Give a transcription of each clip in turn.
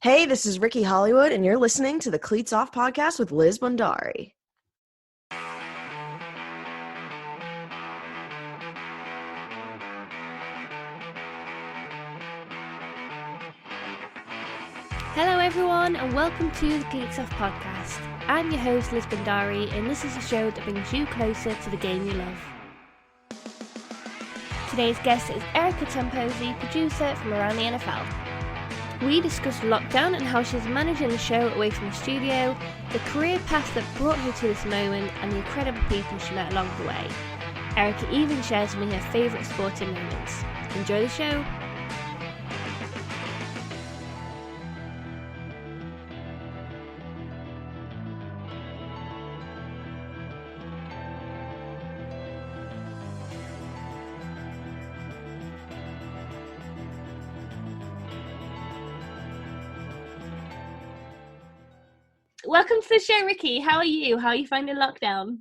Hey, this is Ricky Hollywood, and you're listening to the Cleats Off podcast with Liz Bhandari. Hello everyone and welcome to the Cleats Off podcast. I'm your host Liz Bhandari and this is a show that brings you closer to the game you love. Today's guest is Erica Tamposi, producer from around the NFL. We discussed lockdown and how she's managing the show away from the studio, the career path that brought her to this moment and the incredible people she met along the way. Erica even shares with me her favourite sporting moments. Enjoy the show! Welcome to the show, Ricky. How are you? How are you finding lockdown?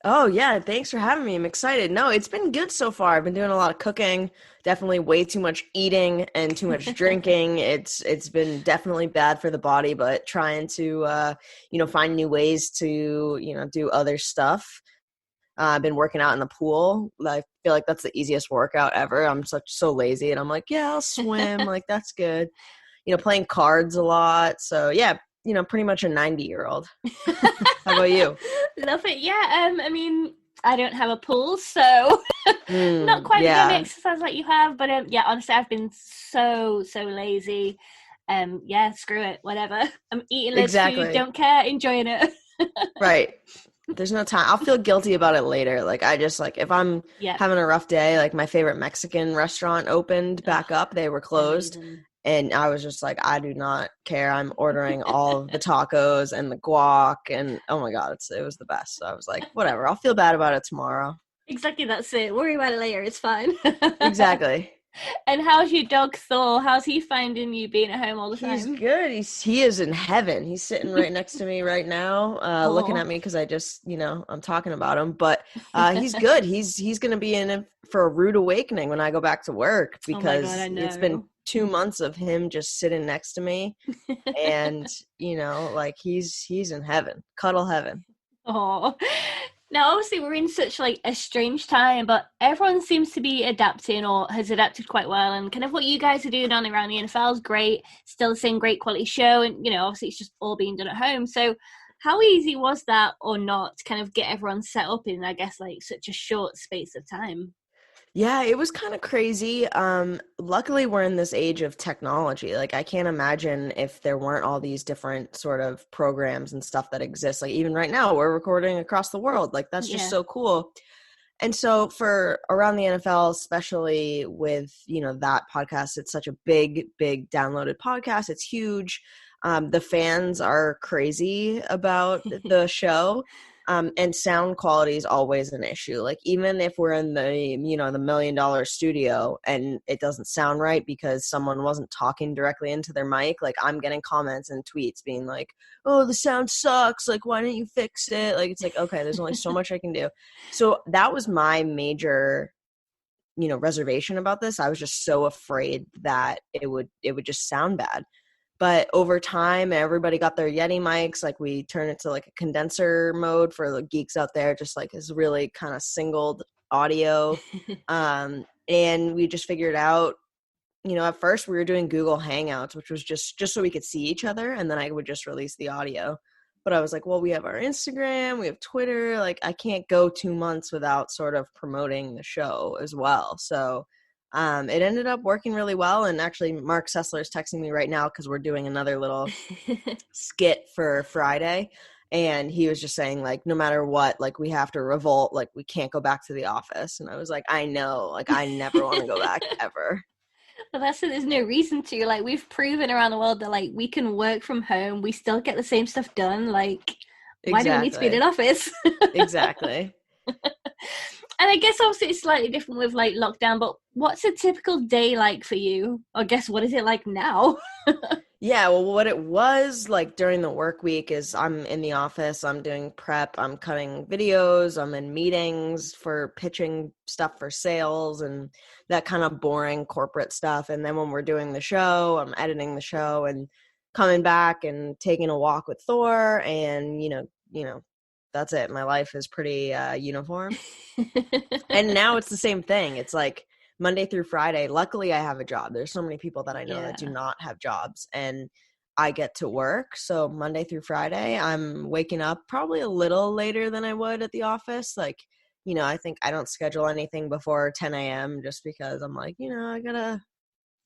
Oh, yeah, thanks for having me. I'm excited. No, it's been good so far. I've been doing a lot of cooking, definitely way too much eating and too much drinking. It's been definitely bad for the body, but trying to, find new ways to, do other stuff. I've been working out in the pool. I feel like that's the easiest workout ever. I'm so lazy, and I'm like, yeah, I'll swim. Like, that's good. Playing cards a lot. So, yeah, pretty much a 90-year-old. How about you? Love it. Yeah, I don't have a pool, so not quite the kind of exercise like you have, but honestly, I've been so lazy. Screw it, whatever. I'm eating loads of food, don't care, enjoying it. Right. There's no time. I'll feel guilty about it later. Like, I just, like, if I'm having a rough day, like, my favorite Mexican restaurant opened back up. They were closed. Amazing. And I was just like, I do not care. I'm ordering all of the tacos and the guac. And, oh, my God, it was the best. So I was like, whatever. I'll feel bad about it tomorrow. Exactly. That's it. Worry about it later. It's fine. Exactly. And how's your dog Thor? How's he finding you being at home all the time? He's good. He is in heaven. He's sitting right next to me right now, looking at me because I just, I'm talking about him. But he's good. He's going to be in for a rude awakening when I go back to work because it's been 2 months of him just sitting next to me. And, he's in heaven. Cuddle heaven. Oh. Now, obviously, we're in such, a strange time, but everyone seems to be adapting or has adapted quite well, and kind of what you guys are doing on around the NFL is great, still the same great quality show, and, obviously it's just all being done at home. So how easy was that or not to kind of get everyone set up in, I guess, such a short space of time? Yeah, it was kind of crazy. Luckily, we're in this age of technology. Like, I can't imagine if there weren't all these different sort of programs and stuff that exist. Like, even right now, we're recording across the world. Like, that's just so cool. And so for around the NFL, especially with, that podcast, it's such a big downloaded podcast. It's huge. The fans are crazy about the show. And sound quality is always an issue. Like, even if we're in the, the $1 million studio and it doesn't sound right because someone wasn't talking directly into their mic, like, I'm getting comments and tweets being like, oh, the sound sucks. Like, why didn't you fix it? Like, it's like, okay, there's only so much I can do. So that was my major, reservation about this. I was just so afraid that it would just sound bad. But over time, everybody got their Yeti mics. Like, we turned it to, a condenser mode for the geeks out there, just, is really kind of singled audio. And we just figured out, at first we were doing Google Hangouts, which was just so we could see each other. And then I would just release the audio. But I was like, well, we have our Instagram, we have Twitter. Like, I can't go 2 months without sort of promoting the show as well. So it ended up working really well. And actually, Mark Sessler is texting me right now because we're doing another little skit for Friday. And he was just saying, no matter what, we have to revolt. We can't go back to the office. And I was like, I know. I never want to go back ever. Well, that's it. There's no reason to. We've proven around the world that, we can work from home. We still get the same stuff done. Why do we need to be in an office? Exactly. And I guess obviously it's slightly different with lockdown, but what's a typical day like for you? I guess what is it like now? Yeah, well, what it was like during the work week is I'm in the office, I'm doing prep, I'm cutting videos, I'm in meetings for pitching stuff for sales and that kind of boring corporate stuff. And then when we're doing the show, I'm editing the show. And coming back and taking a walk with Thor, and that's it. My life is pretty uniform. And now it's the same thing. It's like Monday through Friday. Luckily, I have a job. There's so many people that I know that do not have jobs, and I get to work. So Monday through Friday, I'm waking up probably a little later than I would at the office. Like, I think I don't schedule anything before 10 a.m. just because I'm like, I gotta,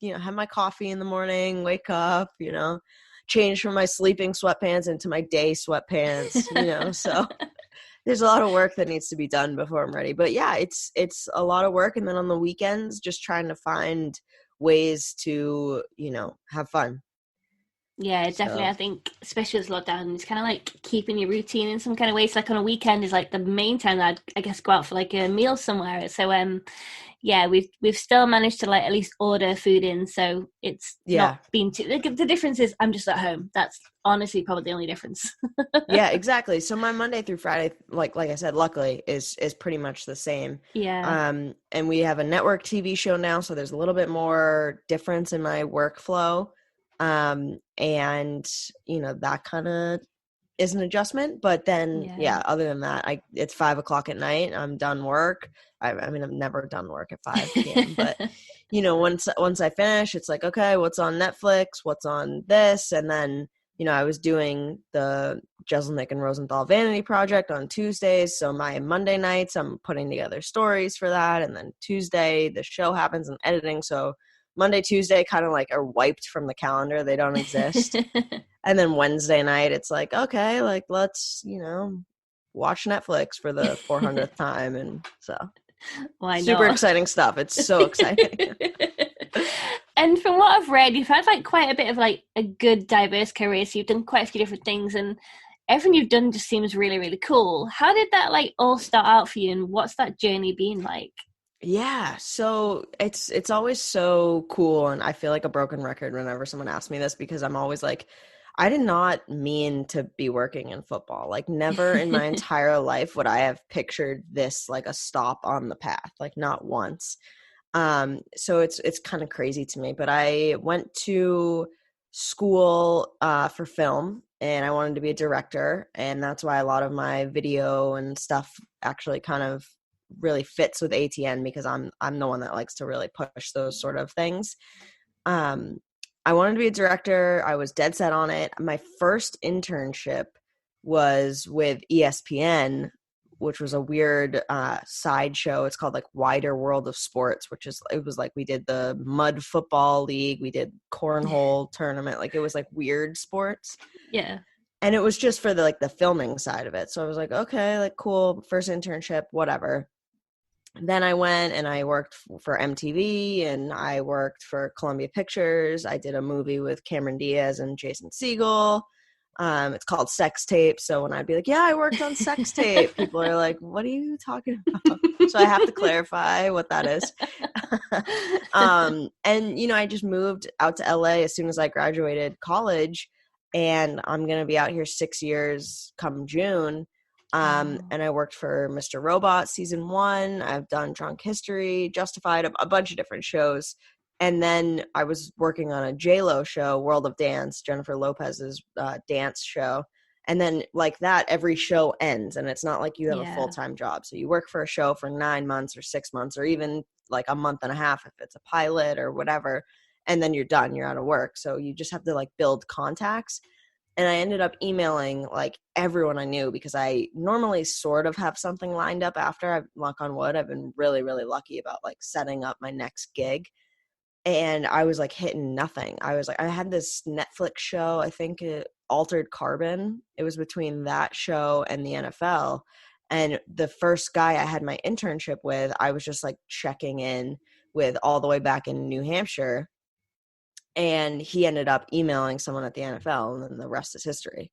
have my coffee in the morning, wake up, change from my sleeping sweatpants into my day sweatpants, so there's a lot of work that needs to be done before I'm ready. But yeah, it's a lot of work. And then on the weekends, just trying to find ways to, have fun. Yeah, definitely. I think, especially with lockdown, it's kind of like keeping your routine in some kind of way. So, like on a weekend is like the main time that I guess go out for like a meal somewhere. So, yeah, we've still managed to like at least order food in, so it's not been too. The difference is I'm just at home. That's honestly probably the only difference. Yeah, exactly. So my Monday through Friday, like I said, luckily is pretty much the same. Yeah. And we have a network TV show now, so there's a little bit more difference in my workflow. And that kind of is an adjustment, but then other than that, it's 5:00 at night. I'm done work. I mean, I've never done work at 5 p.m. But once I finish, it's like, okay, what's on Netflix? What's on this? And then I was doing the Jeselnik and Rosenthal Vanity Project on Tuesdays. So my Monday nights, I'm putting together stories for that, and then Tuesday the show happens and editing. So Monday, Tuesday kind of like are wiped from the calendar. They don't exist. And then Wednesday night, it's like, okay, like let's, watch Netflix for the 400th time. And so super exciting stuff. It's so exciting. And from what I've read, you've had like quite a bit of like a good diverse career. So you've done quite a few different things, and everything you've done just seems really, really cool. How did that like all start out for you, and what's that journey been like? Yeah, so it's always so cool, and I feel like a broken record whenever someone asks me this, because I'm always like, I did not mean to be working in football. Like never in my entire life would I have pictured this like a stop on the path, like not once. So it's kind of crazy to me, but I went to school for film, and I wanted to be a director, and that's why a lot of my video and stuff actually kind of really fits with ATN, because I'm the one that likes to really push those sort of things. I wanted to be a director. I was dead set on it. My first internship was with ESPN, which was a weird side show. It's called like Wider World of Sports, it was like we did the mud football league, we did cornhole tournament, like it was like weird sports. Yeah. And it was just for the filming side of it. So I was like, okay, like cool, first internship, whatever. Then I went and I worked for MTV, and I worked for Columbia Pictures. I did a movie with Cameron Diaz and Jason Segel. It's called Sex Tape. So when I'd be like, yeah, I worked on Sex Tape, people are like, what are you talking about? So I have to clarify what that is. And, I just moved out to LA as soon as I graduated college, and I'm going to be out here 6 years come June. And I worked for Mr. Robot season 1. I've done Drunk History, Justified, a bunch of different shows. And then I was working on a J-Lo show, World of Dance, Jennifer Lopez's dance show. And then like that, every show ends, and it's not like you have a full-time job. So you work for a show for 9 months or 6 months, or even like a month and a half if it's a pilot or whatever. And then you're done, you're out of work. So you just have to like build contacts. And I ended up emailing like everyone I knew, because I normally sort of have something lined up after. I've, knock on wood, I've been really, really lucky about like setting up my next gig. And I was like hitting nothing. I was like, I had this Netflix show, I think Altered Carbon. It was between that show and the NFL. And the first guy I had my internship with, I was just like checking in with all the way back in New Hampshire. And he ended up emailing someone at the NFL, and then the rest is history.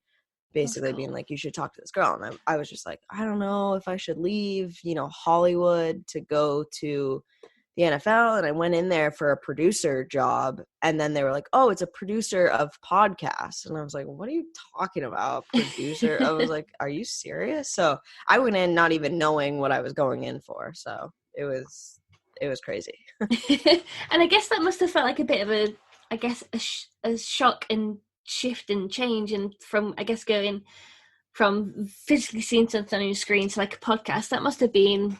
Basically being like, you should talk to this girl. And I was just like, I don't know if I should leave, Hollywood to go to the NFL. And I went in there for a producer job. And then they were like, oh, it's a producer of podcasts. And I was like, what are you talking about? Producer? I was like, are you serious? So I went in not even knowing what I was going in for. So it was crazy. And I guess that must have felt like a bit of a shock and shift and change, and from, I guess, going from physically seeing something on your screen to like a podcast, that must have been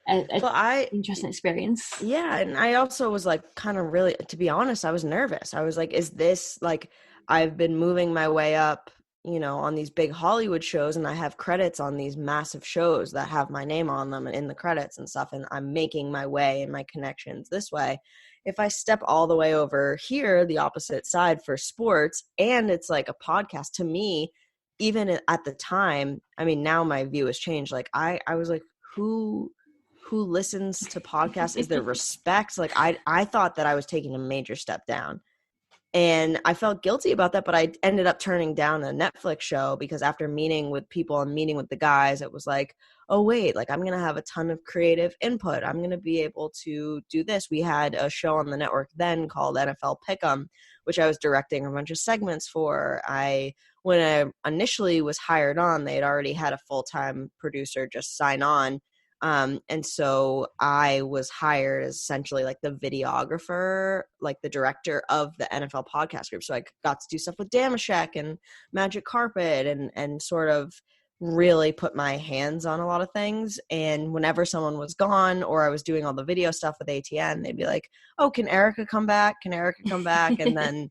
a Well, interesting experience. yeah, and I also was like kind of really, to be honest, I was nervous. I was like, is this like, I've been moving my way up, on these big Hollywood shows, and I have credits on these massive shows that have my name on them and in the credits and stuff, and I'm making my way and my connections this way. If I step all the way over here, the opposite side for sports, and it's like a podcast, to me, even at the time, I mean, now my view has changed. Like I was like, who listens to podcasts? Is there respect? Like I thought that I was taking a major step down, and I felt guilty about that, but I ended up turning down a Netflix show because after meeting with people and meeting with the guys, it was like, oh wait, like I'm going to have a ton of creative input. I'm going to be able to do this. We had a show on the network then called NFL Pick'em, which I was directing a bunch of segments for. When I initially was hired on, they had already had a full-time producer just sign on. And so I was hired as essentially like the videographer, like the director of the NFL podcast group. So I got to do stuff with Damashek and Magic Carpet and sort of really put my hands on a lot of things. And whenever someone was gone or I was doing all the video stuff with ATN, they'd be like, oh, can Erica come back? Can Erica come back? And then,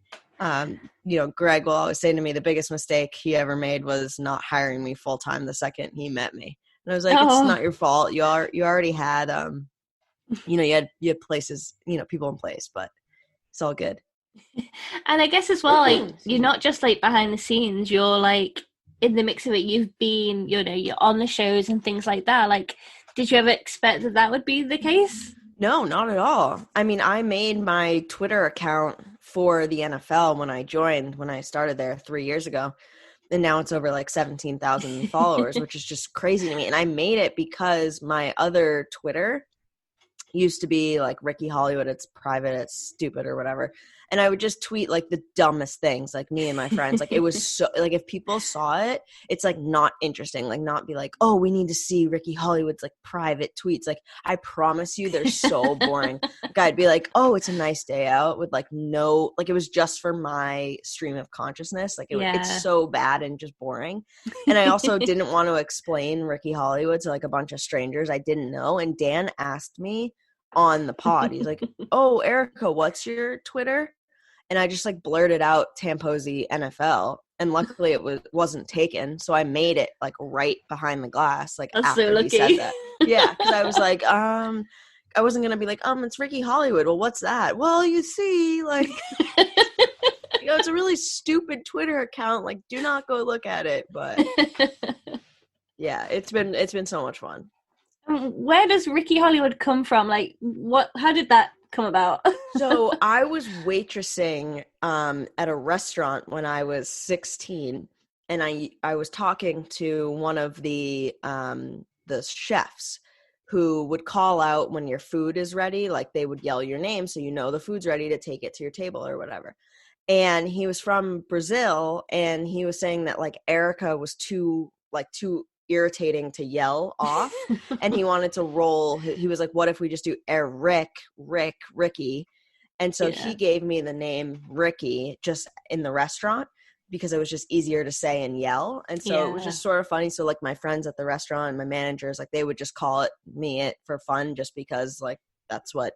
Greg will always say to me, the biggest mistake he ever made was not hiring me full time the second he met me. And I was like, It's not your fault. You already had, you had places, people in place, but it's all good. And I guess as well, like, you're not just like behind the scenes, you're like in the mix of it. You've been, you're on the shows and things like that. Like, did you ever expect that would be the case? No, not at all. I mean, I made my Twitter account for the NFL when I started there 3 years ago. And now it's over like 17,000 followers, which is just crazy to me. And I made it because my other Twitter used to be like Ricky Hollywood. It's private, it's stupid or whatever. And I would just tweet like the dumbest things, like me and my friends. Like it was so, like if people saw it, it's like not interesting. Like not be like, oh, we need to see Ricky Hollywood's like private tweets. Like I promise you, they're so boring. Like I'd be like, oh, it's a nice day out with like no, like it was just for my stream of consciousness. Like it's so bad and just boring. And I also didn't want to explain Ricky Hollywood to like a bunch of strangers I didn't know. And Dan asked me on the pod, he's like, oh, Erica, what's your Twitter? And I just like blurted out Tamposi NFL, and luckily it wasn't taken, so I made it like right behind the glass, like That's after so he said that. Yeah, because I was like, I wasn't gonna be like, it's Ricky Hollywood. Well, what's that? Well, you see, like, it's a really stupid Twitter account. Like, do not go look at it. But yeah, it's been so much fun. Where does Ricky Hollywood come from? Like, how did that come about? So I was waitressing at a restaurant when I was 16, and I was talking to one of the chefs who would call out when your food is ready. Like they would yell your name so the food's ready to take it to your table or whatever. And he was from Brazil, and he was saying that like Erica was too irritating to yell off, and he wanted to roll. He was like, what if we just do Ricky? And so he gave me the name Ricky just in the restaurant because it was just easier to say and yell. And so it was just sort of funny. So like my friends at the restaurant and my managers, like they would just call it for fun just because like that's what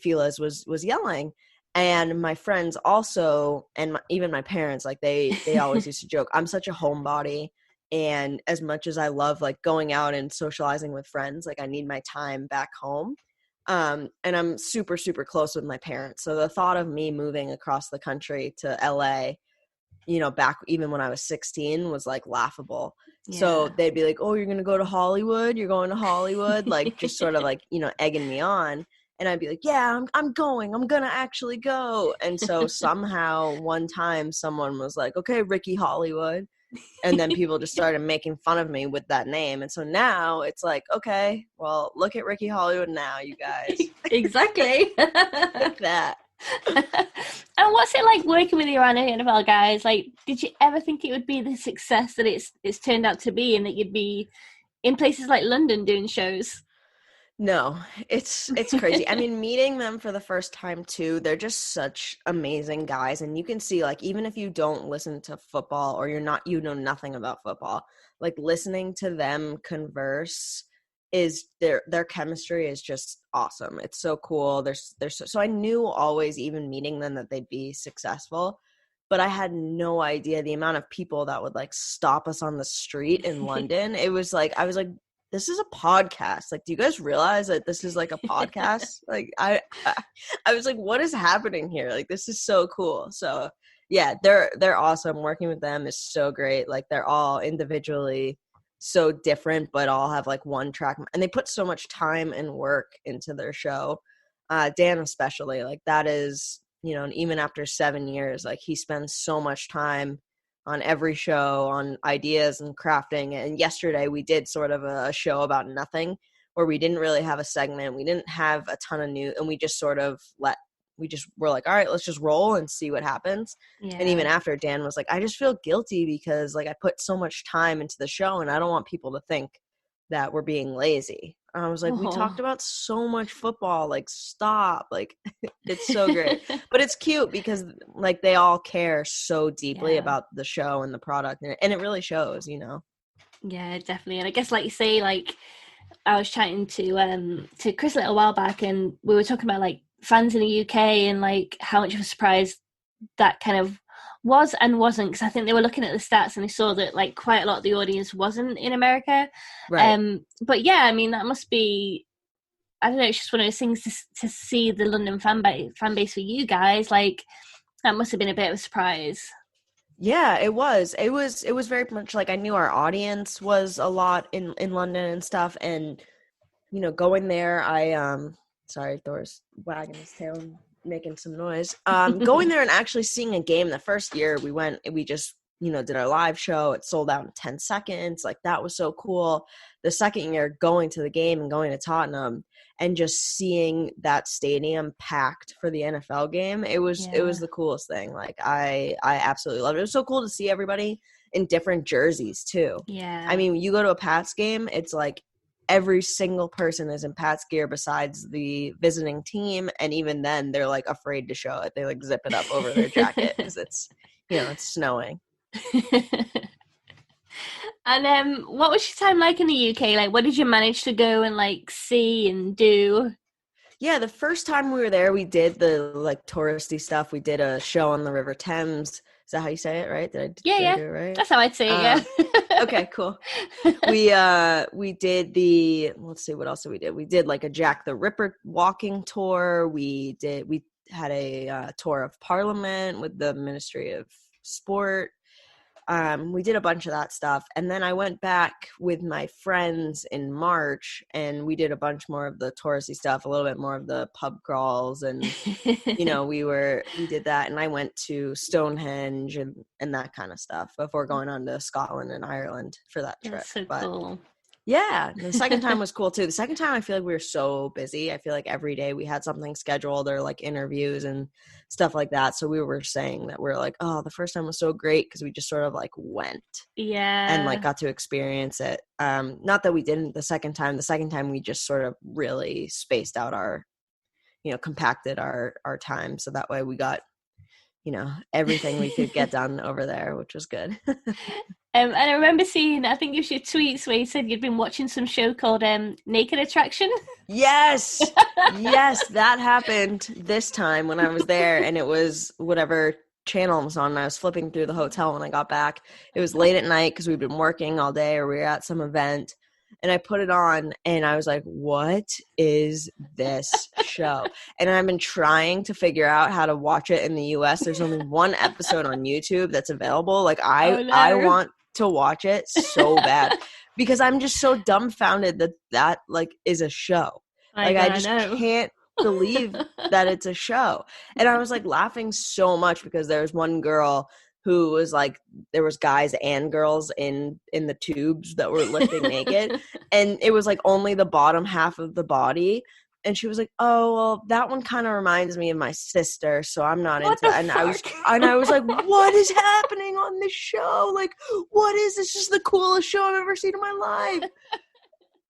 Feliz was yelling. And my friends also, and even my parents, like they always used to joke, I'm such a homebody. And as much as I love like going out and socializing with friends, like I need my time back home. And I'm super, super close with my parents. So the thought of me moving across the country to LA, back even when I was 16 was like laughable. Yeah. So they'd be like, oh, you're going to go to Hollywood? You're going to Hollywood? Like just sort of like, egging me on. And I'd be like, yeah, I'm going. I'm going to actually go. And so somehow one time someone was like, okay, Ricky Hollywood. And then people just started making fun of me with that name. And so now it's like, okay, well, look at Ricky Hollywood now, you guys. Exactly. Like that. And what's it like working with your NFL guys? Like, did you ever think it would be the success that it's turned out to be, and that you'd be in places like London doing shows? No, it's crazy. I mean, meeting them for the first time too, they're just such amazing guys. And you can see, like, even if you don't listen to football or you know nothing about football, like listening to them converse is their chemistry is just awesome. It's so cool. So I knew always, even meeting them, that they'd be successful. But I had no idea the amount of people that would like stop us on the street in London. It was like, I was like, this is a podcast. Like, do you guys realize that this is like a podcast? Like, I was like, what is happening here? Like, this is so cool. So yeah, they're awesome. Working with them is so great. Like, they're all individually so different, but all have like one track, and they put so much time and work into their show. Dan especially, like, that is, you know, and even after 7 years, like, he spends so much time on every show on ideas and crafting. And yesterday we did sort of a show about nothing, where we didn't really have a segment. We didn't have a ton of news, and we just sort of were like, all right, let's just roll and see what happens. Yeah. And even after, Dan was like, I just feel guilty because like I put so much time into the show and I don't want people to think that we're being lazy. And I was like, we talked about so much football, like, stop. Like, it's so great. But it's cute because like they all care so deeply about the show and the product, and it really shows, you know. Yeah, definitely. And I guess, like you say, like, I was chatting to Chris a little while back, and we were talking about like fans in the UK and like how much of a surprise that kind of was and wasn't, because I think they were looking at the stats and they saw that like quite a lot of the audience wasn't in America. Right. But yeah, I mean, that must be, I don't know, it's just one of those things to see the London fan base for you guys. Like, that must have been a bit of a surprise. Yeah, it was. It was very much like I knew our audience was a lot in London and stuff. And, you know, going there, sorry, Thor's wagging his tail and making some noise. Going there and actually seeing a game. The first year we just, you know, did our live show. It sold out in 10 seconds. Like, that was so cool. The second year, going to the game and going to Tottenham and just seeing that stadium packed for the NFL game, it was the coolest thing. Like, I absolutely loved it. It was so cool to see everybody in different jerseys too. Yeah. I mean, you go to a Pats game, it's like every single person is in Pats gear besides the visiting team, and even then they're like afraid to show it. They like zip it up over their jacket because it's, you know, it's snowing. And what was your time like in the UK? Like, what did you manage to go and like see and do? Yeah, the first time we were there, we did the like touristy stuff. We did a show on the River Thames. Is that how you say it, right? Did I do it right? That's how I'd say it, yeah. Okay, cool. We did let's see, what else did we do? We did like a Jack the Ripper walking tour. We had a tour of Parliament with the Ministry of Sport. We did a bunch of that stuff. And then I went back with my friends in March and we did a bunch more of the touristy stuff, a little bit more of the pub crawls. And, you know, we did that. And I went to Stonehenge and that kind of stuff before going on to Scotland and Ireland for that trip. That's so cool. Yeah, the second time was cool too. The second time I feel like we were so busy. I feel like every day we had something scheduled or like interviews and stuff like that. So we were saying that we're like, oh, the first time was so great because we just sort of like went. Yeah. And like got to experience it. Not that we didn't the second time. The second time we just sort of really spaced out compacted our time. So that way we got, you know, everything we could get done over there, which was good. And I remember seeing, I think it was your tweets where you said you'd been watching some show called Naked Attraction. Yes. Yes, that happened this time when I was there, and it was whatever channel it was on. And I was flipping through the hotel when I got back. It was late at night because we'd been working all day or we were at some event. And I put it on and I was like, what is this show? And I've been trying to figure out how to watch it in the US. There's only one episode on YouTube that's available. Like I want to watch it so bad because I'm just so dumbfounded that like is a show. I just can't believe that it's a show. And I was like laughing so much because there was one girl who was like, there was guys and girls in the tubes that were lifting naked. And it was like only the bottom half of the body. And she was like, oh, well, that one kind of reminds me of my sister. So I'm not into it. And I was like, what is happening on this show? Like, what is this? This is the coolest show I've ever seen in my life.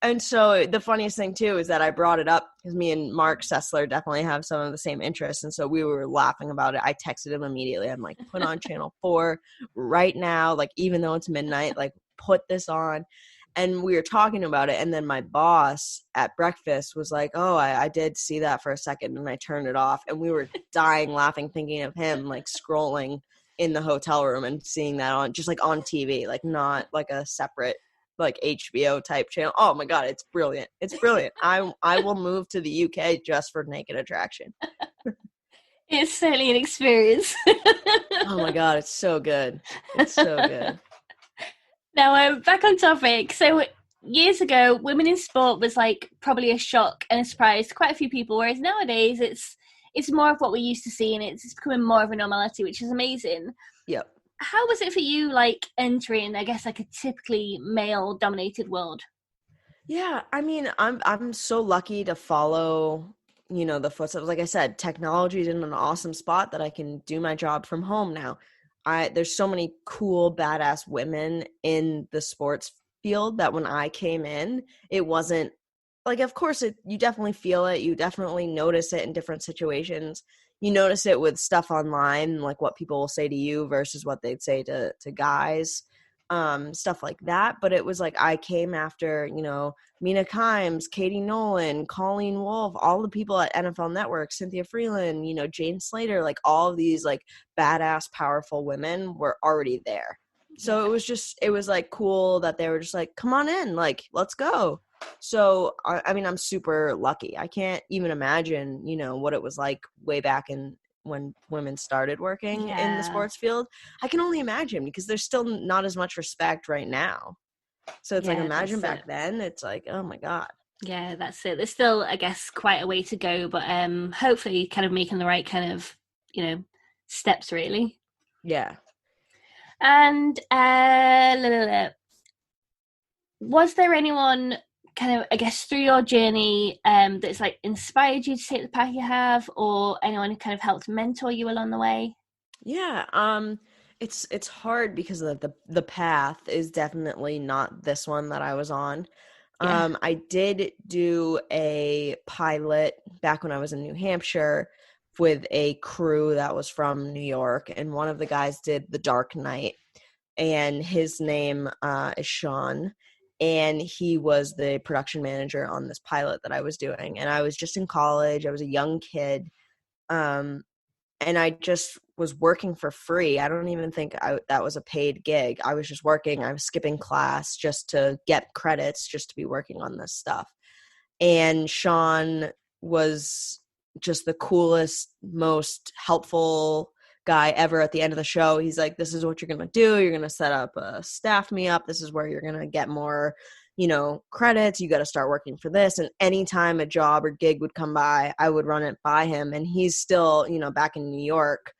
And so the funniest thing too is that I brought it up because me and Mark Sessler definitely have some of the same interests, and so we were laughing about it. I texted him immediately. I'm like, put on Channel 4 right now, like even though it's midnight, like put this on. And we were talking about it, and then my boss at breakfast was like, oh, I did see that for a second, and I turned it off. And we were dying laughing, thinking of him like scrolling in the hotel room and seeing that on just like on TV, like not like a separate like HBO type channel. Oh my god, it's brilliant. It's brilliant. I will move to the UK just for Naked Attraction. It's certainly an experience. Oh my god, it's so good. It's so good. Now, back on topic. So years ago, women in sport was like probably a shock and a surprise to quite a few people, whereas nowadays it's more of what we're used to seeing. It's becoming more of a normality, which is amazing. Yep. How was it for you, like, entering, I guess, like a typically male-dominated world? Yeah, I mean, I'm so lucky to follow, you know, the footsteps. Like I said, technology is in an awesome spot that I can do my job from home now. There's so many cool, badass women in the sports field that when I came in, it wasn't like, of course, you definitely feel it. You definitely notice it in different situations. You notice it with stuff online, like what people will say to you versus what they'd say to guys, stuff like that. But it was like I came after, you know, Mina Kimes, Katie Nolan, Colleen Wolfe, all the people at NFL Network, Cynthia Freeland, you know, Jane Slater, like all of these like badass, powerful women were already there. So it was like cool that they were just like, come on in, like, let's go. So, I mean, I'm super lucky. I can't even imagine, you know, what it was like way back in when women started working in the sports field. I can only imagine because there's still not as much respect right now. So it's like, imagine back then, it's like, oh my God. Yeah, that's it. There's still, I guess, quite a way to go, but hopefully kind of making the right kind of, you know, steps really. Yeah. And was there anyone kind of, I guess, through your journey that's like inspired you to take the path you have, or anyone who kind of helped mentor you along the way? Yeah. It's hard because the path is definitely not this one that I was on. I did do a pilot back when I was in New Hampshire with a crew that was from New York, and one of the guys did The Dark Knight, and his name is Sean, and he was the production manager on this pilot that I was doing. And I was just in college. I was a young kid, and I just was working for free. I don't even think that was a paid gig. I was just working. I was skipping class just to get credits, just to be working on this stuff. And Sean was just the coolest, most helpful guy ever. At the end of the show, he's like, this is what you're going to do. You're going to set up a staff me up. This is where you're going to get more, you know, credits. You got to start working for this. And anytime a job or gig would come by, I would run it by him. And he's still, you know, back in New York.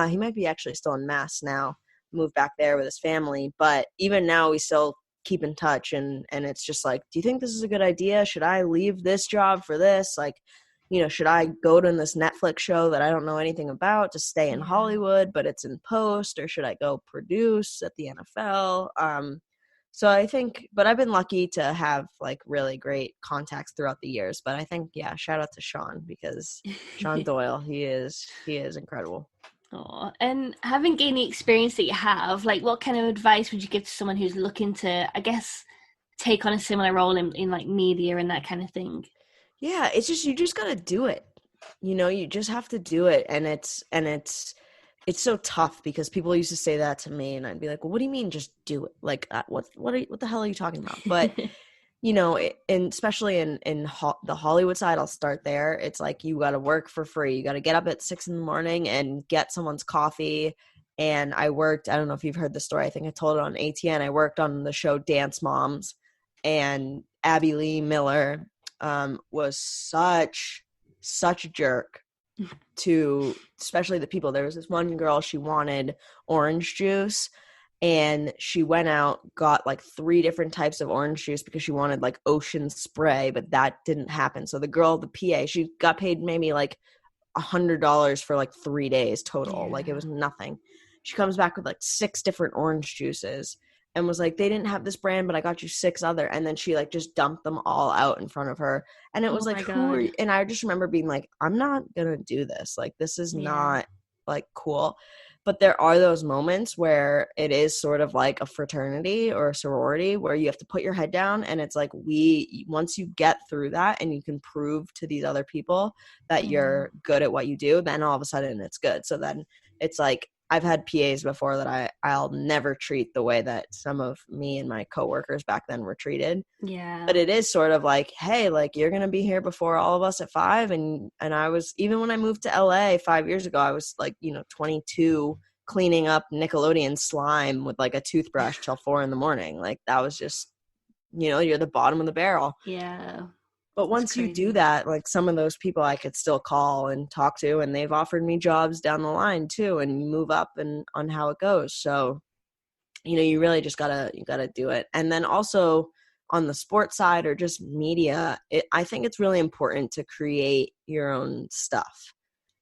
He might be actually still in Mass now, moved back there with his family. But even now we still keep in touch. And it's just like, do you think this is a good idea? Should I leave this job for this? Like, you know, should I go to this Netflix show that I don't know anything about to stay in Hollywood, but it's in post, or should I go produce at the NFL? So I think, but I've been lucky to have like really great contacts throughout the years. But I think, yeah, shout out to Sean, because Sean Doyle, he is incredible. Oh, and having gained the experience that you have, like, what kind of advice would you give to someone who's looking to, I guess, take on a similar role in like media and that kind of thing? Yeah, it's just, you just got to do it. You know, you just have to do it. And it's so tough because people used to say that to me, and I'd be like, well, what do you mean just do it? Like, what the hell are you talking about? But, you know, and especially in the Hollywood side, I'll start there. It's like, you got to work for free. You got to get up at 6 a.m. and get someone's coffee. And I worked, I don't know if you've heard the story. I think I told it on ATN. I worked on the show Dance Moms, and Abby Lee Miller was such a jerk to especially the people. There was this one girl, she wanted orange juice, and she went out, got like 3 different types of orange juice because she wanted like ocean spray, but that didn't happen. So the girl, the PA, she got paid maybe like $100 for like 3 days total. Like, it was nothing. She comes back with like 6 different orange juices, and was like, they didn't have this brand, but I got you 6 other. And then she like just dumped them all out in front of her. And it was Oh like, my who are God. you? And I just remember being like, I'm not going to do this. Like, this is not like cool. But there are those moments where it is sort of like a fraternity or a sorority where you have to put your head down. And it's like, once you get through that and you can prove to these other people that you're good at what you do, then all of a sudden it's good. So then it's like, I've had PAs before that I'll never treat the way that some of me and my coworkers back then were treated. Yeah. But it is sort of like, hey, like, you're going to be here before all of us at 5. And I was, even when I moved to LA 5 years ago, I was like, 22, cleaning up Nickelodeon slime with like a toothbrush till 4 a.m. Like, that was just, you're the bottom of the barrel. Yeah. But once you do that, like, some of those people I could still call and talk to, and they've offered me jobs down the line too, and move up and on how it goes. So, you really just gotta do it. And then also on the sports side or just media, I think it's really important to create your own stuff.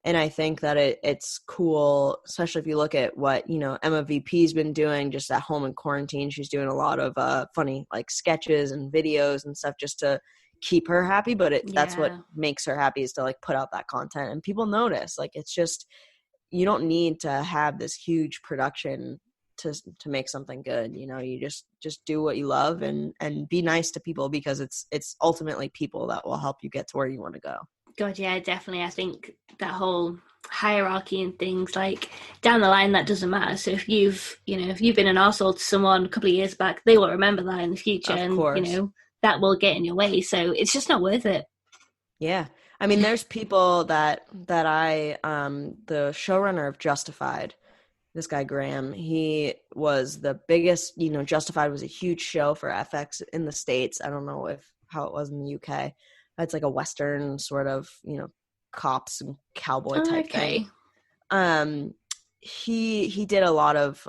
And I think that it's cool, especially if you look at what, Emma VP's been doing just at home in quarantine. She's doing a lot of funny like sketches and videos and stuff just to keep her happy. But that's what makes her happy, is to like put out that content and people notice. Like, it's just, you don't need to have this huge production to make something good. You just do what you love and be nice to people, because it's ultimately people that will help you get to where you want to go. God, yeah, definitely. I think that whole hierarchy and things, like, down the line, that doesn't matter. So if you've been an arsehole to someone a couple of years back, they will remember that in the future. Of course. And, that will get in your way. So it's just not worth it. Yeah. I mean, there's people that I, the showrunner of Justified, this guy Graham, he was the biggest, Justified was a huge show for FX in the States. I don't know how it was in the UK. It's like a Western sort of, cops and cowboy type thing. He did a lot of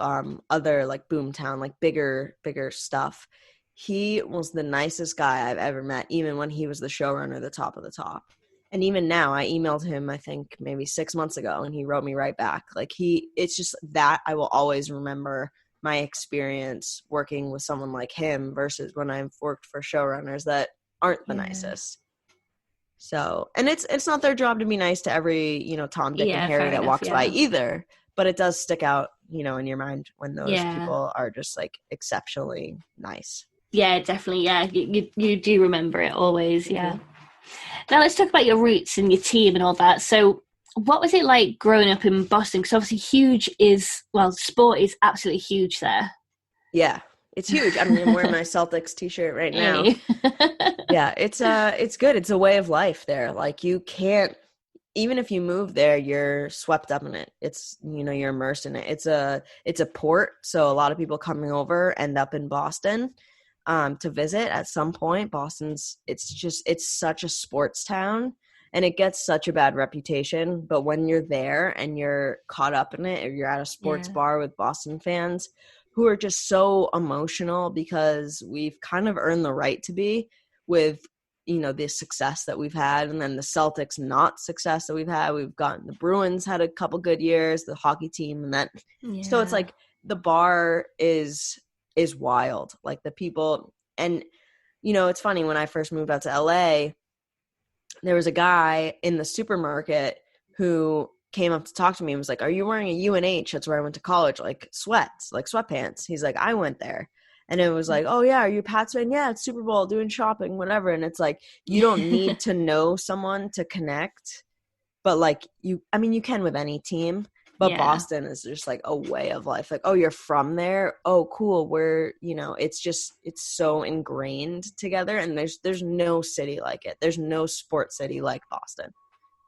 other like Boomtown, like bigger stuff. He was the nicest guy I've ever met, even when he was the showrunner, the top of the top. And even now, I emailed him, I think maybe 6 months ago, and he wrote me right back. Like, it's just that I will always remember my experience working with someone like him versus when I've worked for showrunners that aren't the nicest. So, and it's not their job to be nice to every, Tom, Dick, and Harry that walks by either. But it does stick out, in your mind when those people are just like exceptionally nice. Yeah, definitely. Yeah, you do remember it always. Yeah. Now let's talk about your roots and your team and all that. So what was it like growing up in Boston? Because obviously sport is absolutely huge there. Yeah, it's huge. I mean, I'm wearing my Celtics t-shirt right now. Yeah, it's good. It's a way of life there. Like, you can't, even if you move there, you're swept up in it. It's, you're immersed in it. It's a port. So a lot of people coming over end up in Boston to visit at some point. Boston's, it's such a sports town, and it gets such a bad reputation. But when you're there and you're caught up in it, or you're at a sports bar with Boston fans who are just so emotional because we've kind of earned the right to be, with, the success that we've had, and then the Celtics not success that we've had. We've gotten the Bruins had a couple good years, the hockey team, and that. So it's like the bar is wild. Like, the people, and it's funny, when I first moved out to LA, there was a guy in the supermarket who came up to talk to me and was like, "Are you wearing a UNH? That's where I went to college, like sweats, like sweatpants." He's like, "I went there." And it was like, "Oh yeah, are you a Pats fan?" "Yeah, it's Super Bowl, doing shopping, whatever." And it's like, you don't need to know someone to connect, but like, you can with any team. But Boston is just like a way of life. Like, oh, you're from there? Oh, cool. It's so ingrained together, and there's no city like it. There's no sports city like Boston.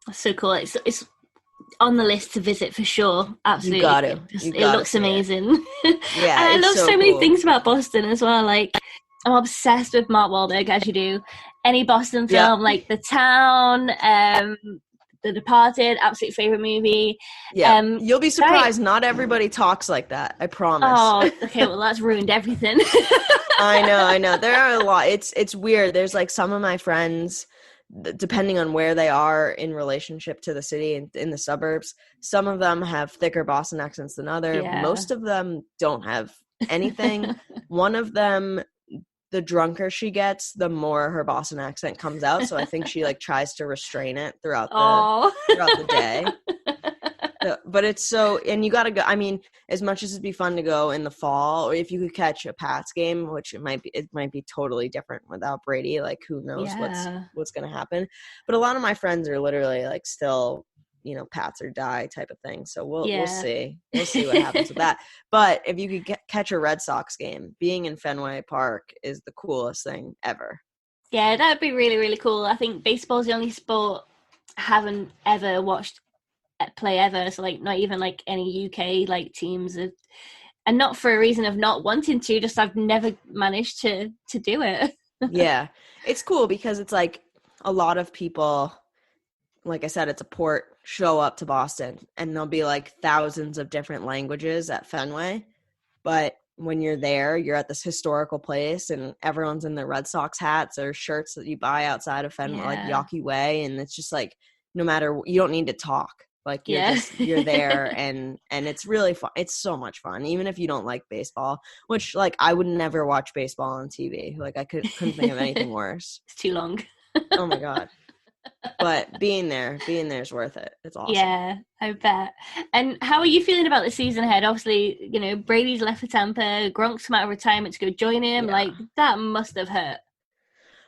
That's so cool. It's on the list to visit for sure. Absolutely. You got to. It looks amazing. Yeah. And I love so many things about Boston as well. Like, I'm obsessed with Mark Wahlberg, as you do. Any Boston film, like The Town, The Departed, absolute favorite movie. Yeah, you'll be surprised. Not everybody talks like that. I promise. Oh, okay. Well, that's ruined everything. I know. There are a lot. It's weird. There's like some of my friends, depending on where they are in relationship to the city and in the suburbs, some of them have thicker Boston accents than others. Most of them don't have anything. One of them, the drunker she gets, the more her Boston accent comes out. So I think she like tries to restrain it throughout the day. But it's so, and you got to go. I mean, as much as it'd be fun to go in the fall, or if you could catch a Pats game, which it might be totally different without Brady. Like, who knows what's going to happen? But a lot of my friends are literally like still, Pats or die type of thing. So we'll see. We'll see what happens with that. But if you could catch a Red Sox game, being in Fenway Park is the coolest thing ever. Yeah, that'd be really, really cool. I think baseball's the only sport I haven't ever watched play ever. So like not even like any UK like teams have, and not for a reason of not wanting to, just I've never managed to do it. Yeah. It's cool because it's like a lot of people, like I said, it's a port, show up to Boston and there'll be like thousands of different languages at Fenway. But when you're there, you're at this historical place and everyone's in their Red Sox hats or shirts that you buy outside of Fenway, like Yawkey Way. And it's just like, no matter, you don't need to talk. Like you're there and it's really fun. It's so much fun. Even if you don't like baseball, which like I would never watch baseball on TV. Like I couldn't think of anything worse. It's too long. Oh my God. But being there is worth it. It's awesome. Yeah, I bet. And how are you feeling about the season ahead? Obviously, Brady's left for Tampa, Gronk's come out of retirement to go join him. Yeah. Like that must have hurt.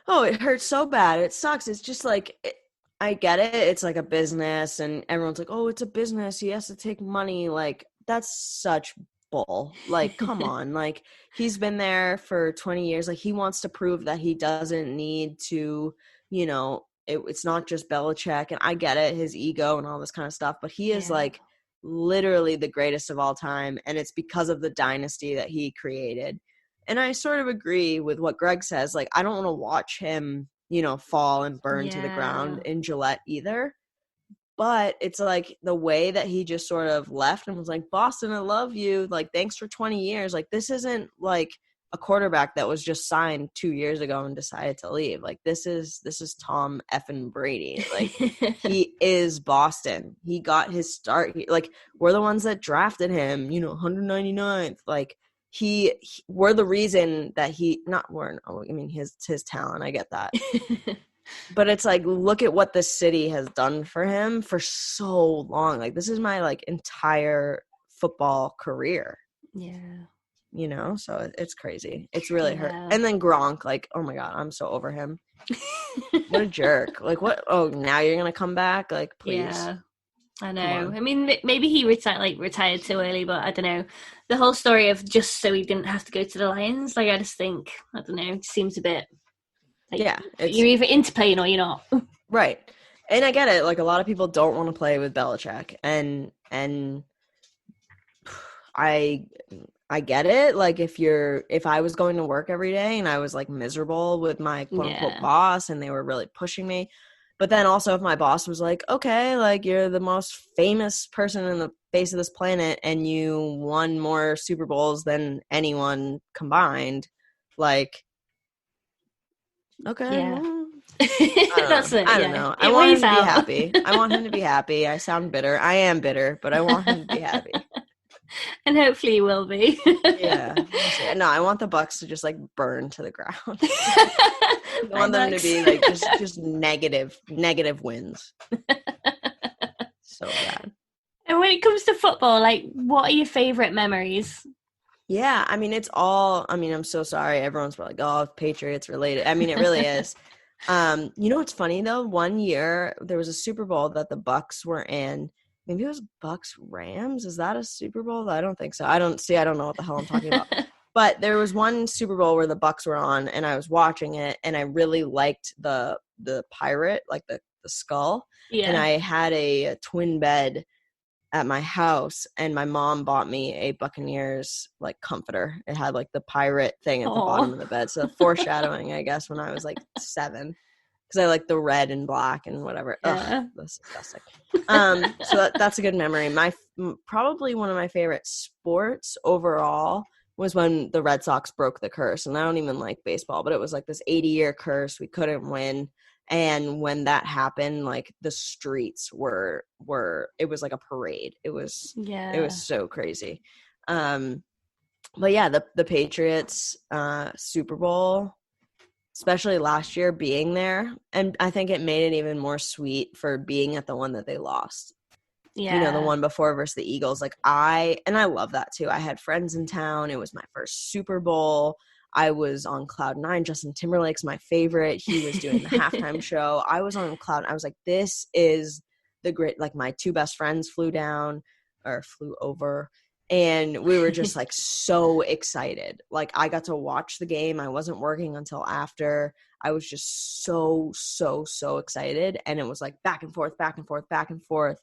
Oh, it hurts so bad. It sucks. It's just like I get it. It's like a business and everyone's like, oh, it's a business. He has to take money. Like, that's such bull. Like, come on. Like, he's been there for 20 years. Like, he wants to prove that he doesn't need to, it's not just Belichick. And I get it, his ego and all this kind of stuff. But he is like literally the greatest of all time. And it's because of the dynasty that he created. And I sort of agree with what Greg says. Like, I don't want to watch him fall and burn to the ground in Gillette either. But it's like the way that he just sort of left and was like, Boston, I love you. Like, thanks for 20 years. Like, this isn't like a quarterback that was just signed 2 years ago and decided to leave. Like, this is Tom effing Brady. Like, he is Boston. He got his start. Like, we're the ones that drafted him, 199th. Like, we're the reason that his talent, I get that. But it's like, look at what this city has done for him for so long. Like, this is my like entire football career. Yeah. So it's crazy. It's really hurt. And then Gronk, like, oh my God, I'm so over him. What a jerk. Like, what? Oh, now you're gonna come back? Like, please. Yeah. I know. I mean, maybe he retired too early, but I don't know. The whole story of just so he didn't have to go to the Lions, like, I just think, I don't know, it seems a bit like, you're either into playing or you're not. Right. And I get it. Like, a lot of people don't want to play with Belichick, and I get it. Like, if I was going to work every day and I was like miserable with my quote unquote boss and they were really pushing me. But then also if my boss was like, okay, like, you're the most famous person in the face of this planet and you won more Super Bowls than anyone combined, like, okay. Yeah. Well, That's it. I don't know. I want him to be happy. I want him to be happy. I sound bitter. I am bitter, but I want him to be happy. And hopefully he will be. Yeah. No, I want the Bucks to just like burn to the ground. I want them to be like just negative wins. So bad. And when it comes to football, like, what are your favorite memories? Yeah, I mean, I'm so sorry. Everyone's probably like, oh, Patriots related. I mean, it really is. What's funny though? One year there was a Super Bowl that the Bucks were in. Maybe it was Bucks Rams. Is that a Super Bowl? I don't think so. I don't know what the hell I'm talking about. But there was one Super Bowl where the Bucks were on, and I was watching it, and I really liked the pirate, like the skull. Yeah. And I had a twin bed at my house, and my mom bought me a Buccaneers like comforter. It had like the pirate thing at the bottom of the bed. So foreshadowing, I guess, when I was like 7. Because I like the red and black and whatever. Yeah. Ugh, that's disgusting. So that's a good memory. Probably one of my favorite sports overall was when the Red Sox broke the curse. And I don't even like baseball, but it was like this 80-year curse. We couldn't win. And when that happened, like the streets were it was like a parade. It was so crazy. But yeah, the Patriots Super Bowl, especially last year, being there, and I think it made it even more sweet for being at the one that they lost. You know, the one before versus the Eagles. Like I love that too. I had friends in town. It was my first Super Bowl. I was on cloud nine. Justin Timberlake's my favorite. He was doing the halftime show. I was on cloud. I was like, this is the great, like my two best friends flew over, and we were just like so excited. Like I got to watch the game. I wasn't working until after. I was just so excited. And it was like back and forth.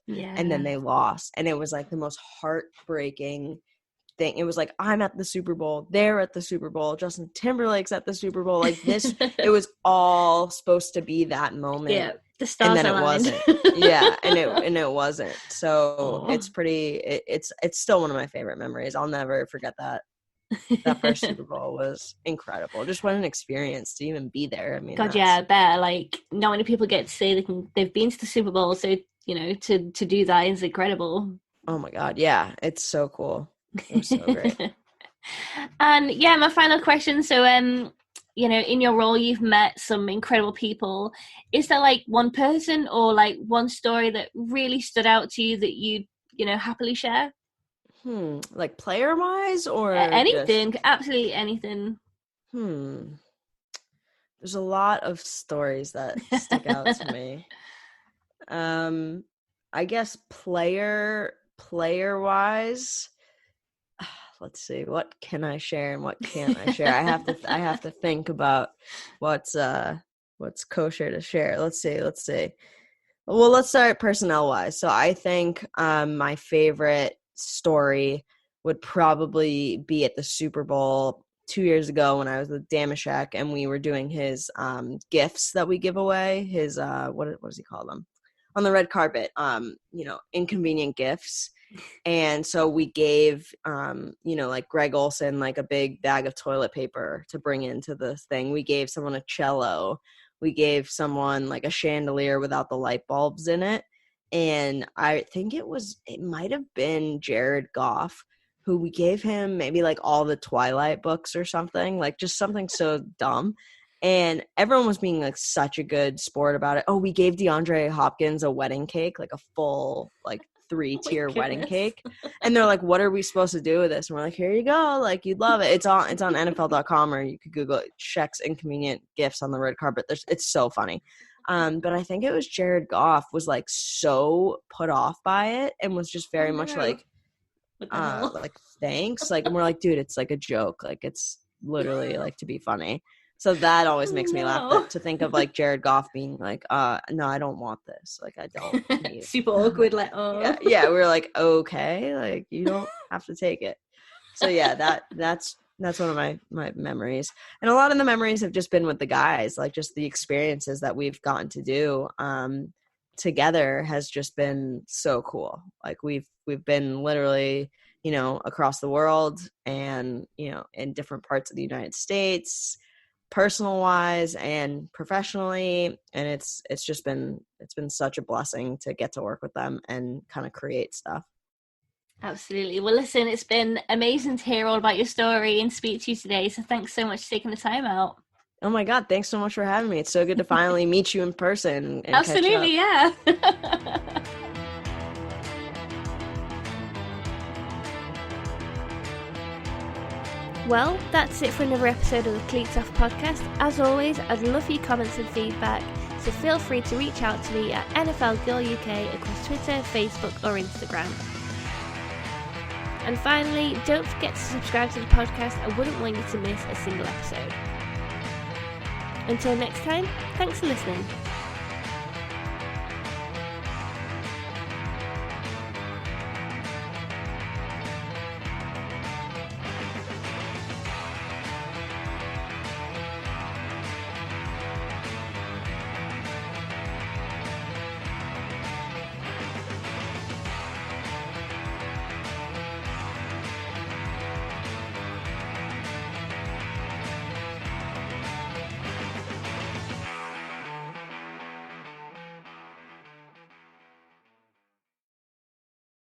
Yeah. And then they lost. And it was like the most heartbreaking thing. It was like, I'm at the Super Bowl. They're at the Super Bowl. Justin Timberlake's at the Super Bowl. Like this, it was all supposed to be that moment. Yeah. The stars and then aligned. It wasn't. Yeah. And it wasn't. So it's it's still one of my favorite memories. I'll never forget that. That first Super Bowl was incredible. Just what an experience to even be there. I mean, God, yeah, I bet. Like, not many people get to say they've been to the Super Bowl, so you know, to do that is incredible. Oh my God, yeah, it's so cool. It was so great. And yeah, my final question. So, you know, in your role, you've met some incredible people. Is there like one person or like one story that really stood out to you that you know happily share? Like player wise or anything, absolutely anything. There's a lot of stories that stick out to me. I guess player wise, let's see, what can I share and what can't I share? I have to think about what's kosher to share. Let's see. Well, let's start personnel wise. So I think my favorite story would probably be at the Super Bowl 2 years ago when I was with Damashek and we were doing his gifts that we give away. His what does he call them? On the red carpet, you know, inconvenient gifts. And so we gave, you know, like Greg Olson, like a big bag of toilet paper to bring into the thing. We gave someone a cello. We gave someone like a chandelier without the light bulbs in it. And I think it might have been Jared Goff, who we gave him maybe like all the Twilight books or something, like just something so dumb. And everyone was being like such a good sport about it. Oh, we gave DeAndre Hopkins a wedding cake, like a full like 3-tier wedding cake. And they're like, what are we supposed to do with this? And we're like, here you go. Like, you'd love it. It's on NFL.com, or you could Google it, Shaq's inconvenient gifts on the red carpet. It's so funny. But I think it was Jared Goff was like so put off by it and was just very much like thanks. Like, and we're like, dude, it's like a joke. Like, it's literally like to be funny. So that always makes me laugh to think of like Jared Goff being like, no, I don't want this. Like, I don't need super awkward. Like, oh yeah. We were like, okay, like you don't have to take it. So yeah, that's one of my memories. And a lot of the memories have just been with the guys, like just the experiences that we've gotten to do together has just been so cool. Like we've been literally, you know, across the world and, you know, in different parts of the United States, personal wise and professionally. And it's been such a blessing to get to work with them and kind of create stuff. Absolutely. Well, listen, it's been amazing to hear all about your story and speak to you today. So thanks so much for taking the time out. Oh my God, thanks so much for having me. It's so good to finally meet you in person. And absolutely, yeah. Well, that's it for another episode of the Cleats Off podcast. As always, I'd love your comments and feedback, so feel free to reach out to me at NFL Girl UK across Twitter, Facebook or Instagram. And finally, don't forget to subscribe to the podcast. I wouldn't want you to miss a single episode. Until next time, thanks for listening.